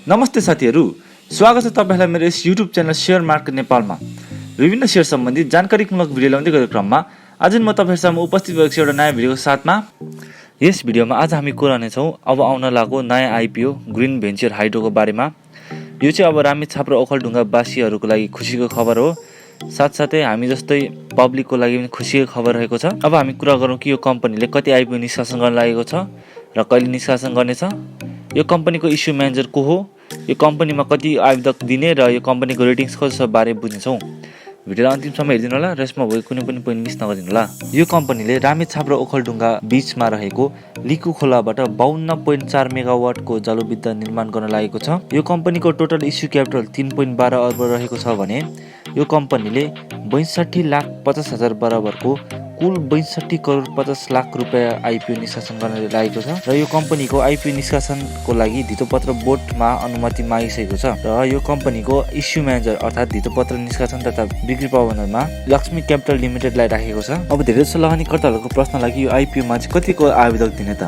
नमस्ते साथीहरू, स्वागत छ तपाईहरुलाई मेरो यस YouTube च्यानल शेयर मार्केट नेपालमा। विभिन्न शेयर सम्बन्धी जानकारीमूलक भिडियो ल्याउँदै गरेको क्रममा आज म तपाईहरुसँग उपस्थित भएको छु एउटा नयाँ भिडियोको साथमा। यस भिडियोमा आज हामी कुरा गर्नेछौँ अब आउन लागेको नयाँ IPO ग्रीन भेन्चर हाइड्रोको बारेमा। यो चाहिँ अब रामेछाप र ओखलढुङ्गा वासीहरुको लागि खुशीको खबर हो। साथसाथै हामी जस्तै पब्लिकको लागि पनि खुशीको खबर रहेको छ। अब हामी कुरा गरौँ कि यो कम्पनीले कति IPO निष्कासन गर्न लागेको छ र कहिले निष्कासन गर्नेछ। यो कम्पनीको इस्यु म्यानेजर को हो, यो कम्पनीमा कति आवेदक दिने र यो कम्पनीको रेटिङ्स कस्तो छ बारे बुझ्नेछौँ। भिडियोलाई अन्तिमसम्म हेरिदिनु होला र यसमा भएको कुनै पनि पोइन्ट मिस नगरिदिनु होला। यो कम्पनीले रामेछाप र ओखलढुङ्गा बीचमा रहेको लिखु खोलाबाट 52.4 मेगावाटको जलविद्युत निर्माण गर्न लागेको छ। यो कम्पनीको टोटल इस्यु क्यापिटल 3.12 अर्ब रहेको छ भने यो कम्पनीले 62,50,000 बराबरको कुल 62 करोड 50 लाख रुपैयाँ IPO निष्कासन गर्न लागेको छ र यो कम्पनीको IPO निष्कासनको लागि धितोपत्र बोर्डमा अनुमति मागिसकेको छ र यो कम्पनीको इस्यु म्यानेजर अर्थात् धितोपत्र निष्कासन तथा बिक्री प्रबन्धनमा लक्ष्मी क्यापिटल लिमिटेडलाई राखेको छ। अब धेरै जसो लगानीकर्ताहरूको प्रश्न लागि यो IPO मा चाहिँ कतिको आवेदक दिने त,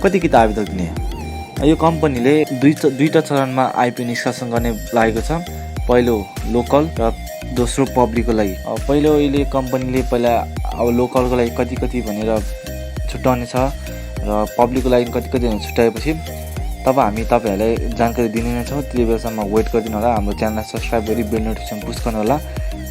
कति आवेदक दिने। यो कम्पनीले दुईटा चरणमा IPO निष्कासन गर्ने लागेको छ। पहिलो लोकल र दोस्रो पब्लिकको लागि। पहिलो अहिले कम्पनीले पहिला अब लोकलको लागि कति भनेर छुट्याउने छ र पब्लिकको लागि कति भनेर छुट्याएपछि तब हामी तपाईहरुलाई जानकारी दिने नै छौँ। त्यति बेलासम्म वेट गरिदिनु होला। हाम्रो च्यानललाई सब्स्क्राइब गरी बेल नोटिफिकेसन पुश गर्नु होला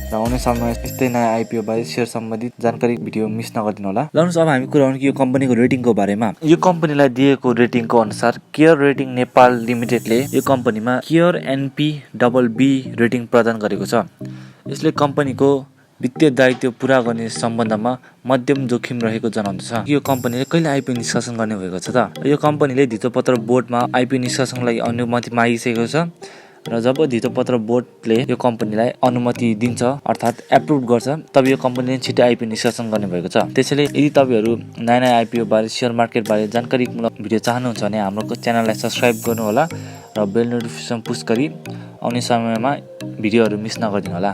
र आउने समयमा यस्तै नयाँ IPO बारे शेयर सम्बन्धित जानकारी भिडियो मिस नगरिदिनु होला। लौनुहोस् अब हामी कुरा गरौँ कि यो कम्पनीको रेटिङको बारेमा। यो कम्पनीलाई दिएको रेटिङको अनुसार केयर रेटिङ नेपाल लिमिटेडले यो कम्पनीमा केयर NP+B रेटिङ प्रदान गरेको छ। यसले कम्पनीको वित्तीय दायित्व पूरा गर्ने सम्बन्धमा मध्यम जोखिम रहेको जनाउँदछ। यो कम्पनीले कहिले IPO निष्कासन गर्ने भएको छ त। यो कम्पनीले धितोपत्र बोर्डमा IPO निष्कासनको लागि अनुमति मागिसकेको छ र जब धितोपत्र बोर्डले यो कम्पनीलाई अनुमति दिन्छ अर्थात् एप्रुभ गर्छ तब यो कम्पनीले छिटै IPO निष्कासन गर्ने भएको छ। त्यसैले यदि तपाईहरु नयाँ IPO बारे शेयर मार्केट बारे जानकारीमूलक भिडियो चाहनुहुन्छ भने हाम्रो च्यानललाई सब्स्क्राइब गर्नु होला र बेल नोटिफिकेसन पुश गरी आउने समयमा भिडियोहरु मिस नगरिदिनु होला।